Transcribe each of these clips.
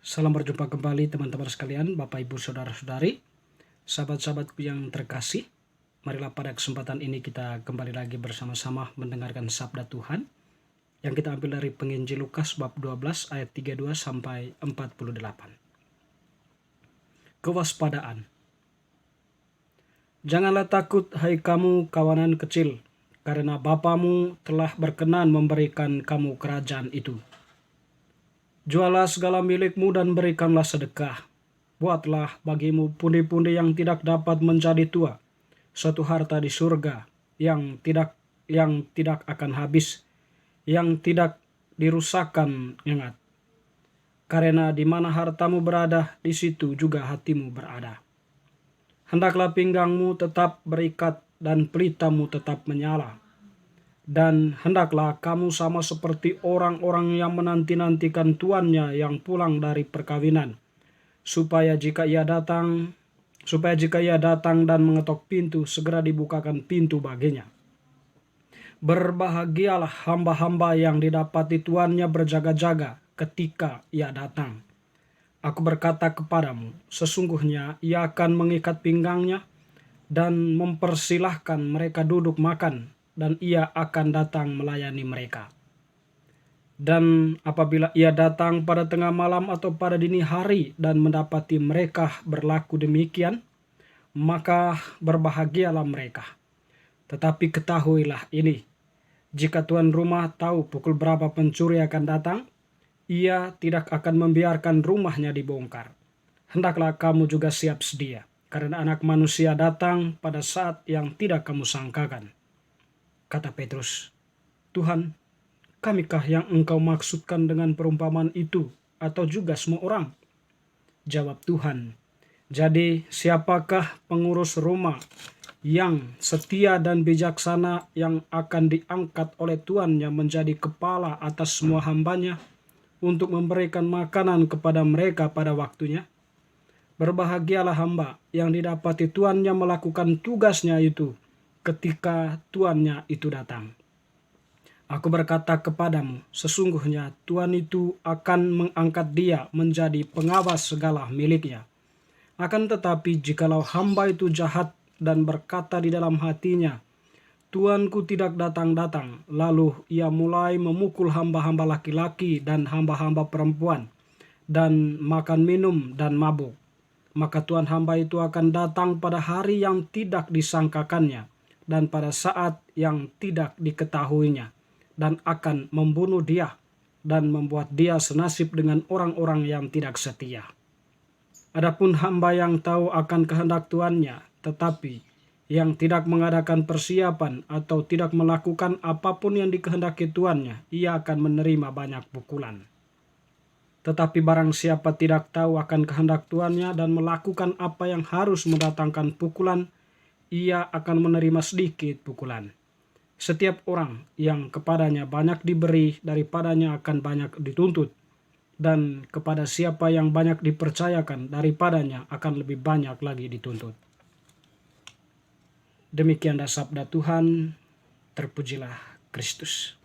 Salam berjumpa kembali teman-teman sekalian, Bapak Ibu Saudara-saudari, sahabat-sahabatku yang terkasih. Marilah pada kesempatan ini kita kembali lagi bersama-sama mendengarkan sabda Tuhan yang kita ambil dari penginjil Lukas bab 12 ayat 32 sampai 48. Kewaspadaan. Janganlah takut hai kamu kawanan kecil, karena Bapamu telah berkenan memberikan kamu kerajaan itu. Jualah segala milikmu dan berikanlah sedekah. Buatlah bagimu pundi-pundi yang tidak dapat menjadi tua, suatu harta di surga yang tidak akan habis, yang tidak dirusakkan ingat. Karena di mana hartamu berada, di situ juga hatimu berada. Hendaklah pinggangmu tetap berikat dan pelitamu tetap menyala. Dan hendaklah kamu sama seperti orang-orang yang menanti-nantikan tuannya yang pulang dari perkawinan, supaya jika ia datang dan mengetok pintu, segera dibukakan pintu baginya. Berbahagialah hamba-hamba yang didapati tuannya berjaga-jaga ketika ia datang. Aku berkata kepadamu, sesungguhnya ia akan mengikat pinggangnya dan mempersilahkan mereka duduk makan, dan ia akan datang melayani mereka. Dan apabila ia datang pada tengah malam atau pada dini hari dan mendapati mereka berlaku demikian, maka berbahagialah mereka. Tetapi ketahuilah ini, jika tuan rumah tahu pukul berapa pencuri akan datang, ia tidak akan membiarkan rumahnya dibongkar. Hendaklah kamu juga siap sedia, karena Anak Manusia datang pada saat yang tidak kamu sangkakan. Kata Petrus, Tuhan, kamikah yang engkau maksudkan dengan perumpamaan itu, atau juga semua orang? Jawab Tuhan, jadi siapakah pengurus rumah yang setia dan bijaksana yang akan diangkat oleh tuannya menjadi kepala atas semua hambanya untuk memberikan makanan kepada mereka pada waktunya? Berbahagialah hamba yang didapati tuannya melakukan tugasnya itu ketika tuannya itu datang. Aku berkata kepadamu, sesungguhnya tuan itu akan mengangkat dia menjadi pengawas segala miliknya. Akan tetapi jikalau hamba itu jahat dan berkata di dalam hatinya, Tuanku tidak datang-datang, lalu ia mulai memukul hamba-hamba laki-laki dan hamba-hamba perempuan, dan makan minum dan mabuk, maka tuan hamba itu akan datang pada hari yang tidak disangkakannya, dan pada saat yang tidak diketahuinya, dan akan membunuh dia, dan membuat dia senasib dengan orang-orang yang tidak setia. Adapun hamba yang tahu akan kehendak tuannya, tetapi yang tidak mengadakan persiapan atau tidak melakukan apapun yang dikehendaki tuannya, ia akan menerima banyak pukulan. Tetapi barang siapa tidak tahu akan kehendak tuannya dan melakukan apa yang harus mendatangkan pukulan, ia akan menerima sedikit pukulan. Setiap orang yang kepadanya banyak diberi, daripadanya akan banyak dituntut. Dan kepada siapa yang banyak dipercayakan, daripadanya akan lebih banyak lagi dituntut. Demikianlah sabda Tuhan, terpujilah Kristus.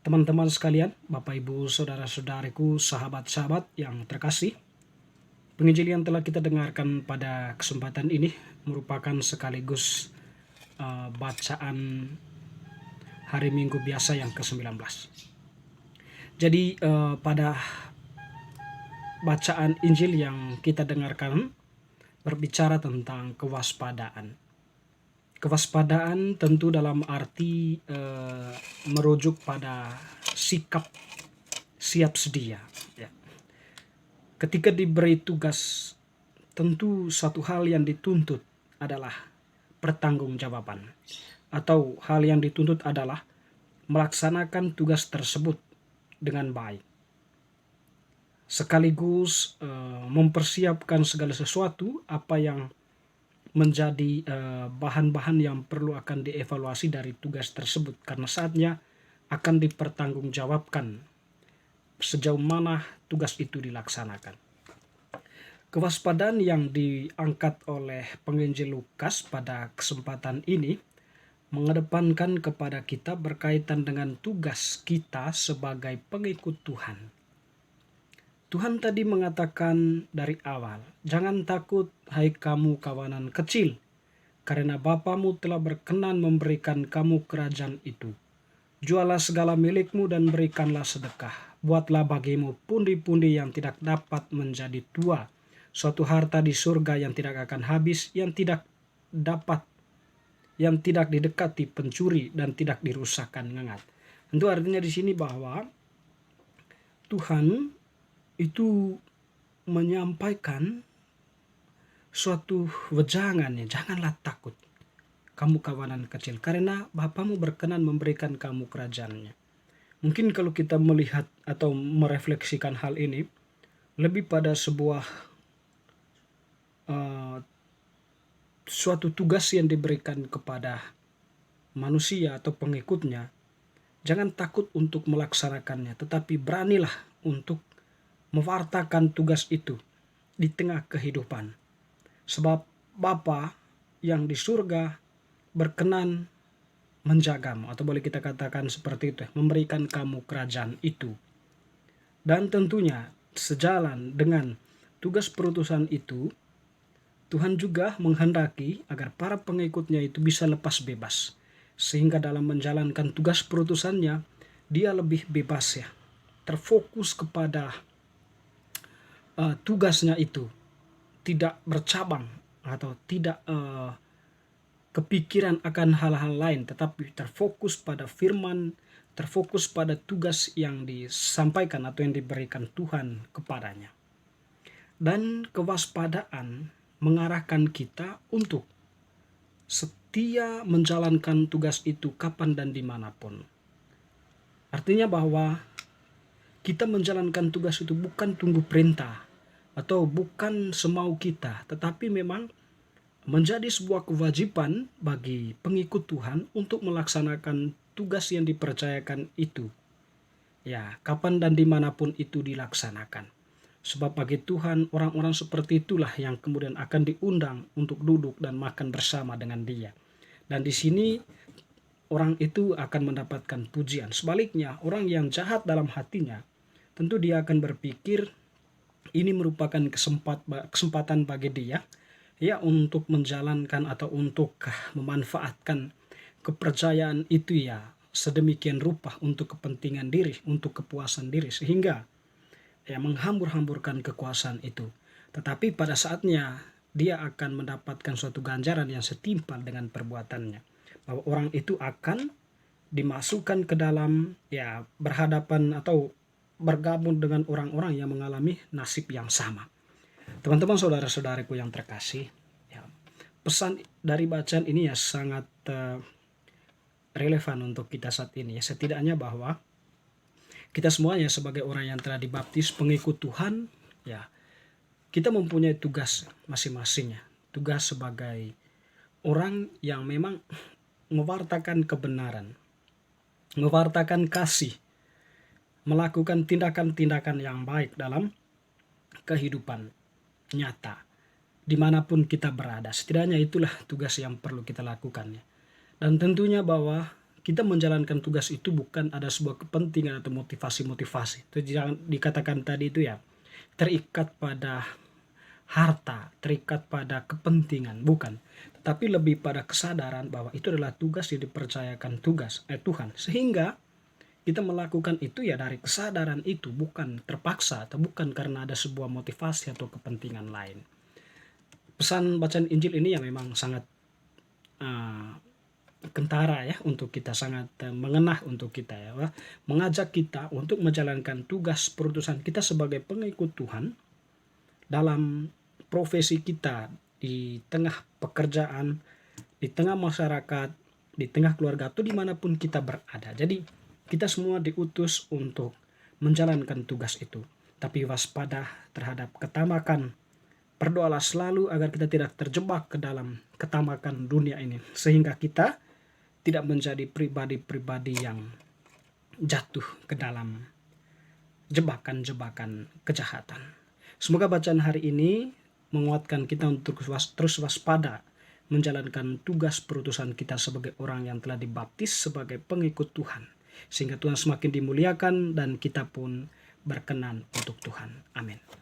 Teman-teman sekalian, Bapak Ibu Saudara-saudariku, sahabat-sahabat yang terkasih, penginjil yang telah kita dengarkan pada kesempatan ini merupakan sekaligus bacaan hari Minggu biasa yang ke-19. Jadi pada bacaan Injil yang kita dengarkan berbicara tentang kewaspadaan. Kewaspadaan tentu dalam arti merujuk pada sikap siap sedia. Ya. Ketika diberi tugas, tentu satu hal yang dituntut adalah pertanggungjawaban, atau hal yang dituntut adalah melaksanakan tugas tersebut dengan baik, sekaligus mempersiapkan segala sesuatu apa yang menjadi bahan-bahan yang perlu akan dievaluasi dari tugas tersebut, karena saatnya akan dipertanggungjawabkan sejauh mana tugas itu dilaksanakan. Kewaspadaan yang diangkat oleh penginjil Lukas pada kesempatan ini mengedepankan kepada kita berkaitan dengan tugas kita sebagai pengikut Tuhan. Tuhan tadi mengatakan dari awal, "Jangan takut, hai kamu kawanan kecil, karena Bapamu telah berkenan memberikan kamu kerajaan itu. Jualah segala milikmu dan berikanlah sedekah. Buatlah bagimu pundi-pundi yang tidak dapat menjadi tua, suatu harta di surga yang tidak akan habis, yang tidak didekati pencuri dan tidak dirusakkan ngengat." Tentu artinya di sini bahwa Tuhan itu menyampaikan suatu wejangannya, "Janganlah takut, kamu kawanan kecil, karena Bapamu berkenan memberikan kamu kerajaannya." Mungkin kalau kita melihat atau merefleksikan hal ini, lebih pada sebuah eh, suatu tugas yang diberikan kepada manusia atau pengikutnya. Jangan takut untuk melaksanakannya, tetapi beranilah untuk mewartakan tugas itu di tengah kehidupan. Sebab Bapa yang di surga berkenan menjagamu, atau boleh kita katakan seperti itu, memberikan kamu kerajaan itu. Dan tentunya sejalan dengan tugas perutusan itu, Tuhan juga menghendaki agar para pengikutnya itu bisa lepas bebas. Sehingga dalam menjalankan tugas perutusannya, dia lebih bebas ya. Terfokus kepada tugasnya itu. Tidak bercabang atau tidak kepikiran akan hal-hal lain. Tetapi terfokus pada firman, terfokus pada tugas yang disampaikan atau yang diberikan Tuhan kepadanya. Dan kewaspadaan mengarahkan kita untuk setia menjalankan tugas itu kapan dan dimanapun. Artinya bahwa kita menjalankan tugas itu bukan tunggu perintah atau bukan semau kita, tetapi memang menjadi sebuah kewajiban bagi pengikut Tuhan untuk melaksanakan tugas yang dipercayakan itu. Ya, kapan dan dimanapun itu dilaksanakan. Sebab bagi Tuhan, orang-orang seperti itulah yang kemudian akan diundang untuk duduk dan makan bersama dengan Dia. Dan di sini orang itu akan mendapatkan pujian. Sebaliknya, orang yang jahat dalam hatinya, tentu dia akan berpikir ini merupakan kesempatan bagi dia ya untuk menjalankan atau untuk memanfaatkan kepercayaan itu ya sedemikian rupa untuk kepentingan diri, untuk kepuasan diri, sehingga ya menghambur-hamburkan kekuasaan itu. Tetapi pada saatnya dia akan mendapatkan suatu ganjaran yang setimpal dengan perbuatannya. Bahwa orang itu akan dimasukkan ke dalam ya berhadapan atau bergabung dengan orang-orang yang mengalami nasib yang sama. Teman-teman saudara-saudariku yang terkasih, ya, pesan dari bacaan ini ya sangat relevan untuk kita saat ini ya. Setidaknya bahwa kita semuanya sebagai orang yang telah dibaptis pengikut Tuhan, ya, kita mempunyai tugas masing-masing ya. Tugas sebagai orang yang memang mewartakan kebenaran, mewartakan kasih, melakukan tindakan-tindakan yang baik dalam kehidupan nyata, dimanapun kita berada. Setidaknya itulah tugas yang perlu kita lakukan ya. Dan tentunya bahwa kita menjalankan tugas itu bukan ada sebuah kepentingan atau motivasi-motivasi. Itu jangan dikatakan tadi itu ya, terikat pada harta, terikat pada kepentingan, bukan. Tetapi lebih pada kesadaran bahwa itu adalah tugas yang dipercayakan Tuhan. Sehingga kita melakukan itu ya dari kesadaran itu, bukan terpaksa atau bukan karena ada sebuah motivasi atau kepentingan lain. Pesan bacaan Injil ini ya memang sangat kentara ya untuk kita, sangat mengenah untuk kita ya, mengajak kita untuk menjalankan tugas perutusan kita sebagai pengikut Tuhan dalam profesi kita, di tengah pekerjaan, di tengah masyarakat, di tengah keluarga atau dimanapun kita berada. Jadi kita semua diutus untuk menjalankan tugas itu, tapi waspada terhadap ketamakan. Berdoalah selalu agar kita tidak terjebak ke dalam ketamakan dunia ini, sehingga kita tidak menjadi pribadi-pribadi yang jatuh ke dalam jebakan-jebakan kejahatan. Semoga bacaan hari ini menguatkan kita untuk terus waspada menjalankan tugas perutusan kita sebagai orang yang telah dibaptis sebagai pengikut Tuhan. Sehingga Tuhan semakin dimuliakan dan kita pun berkenan untuk Tuhan. Amin.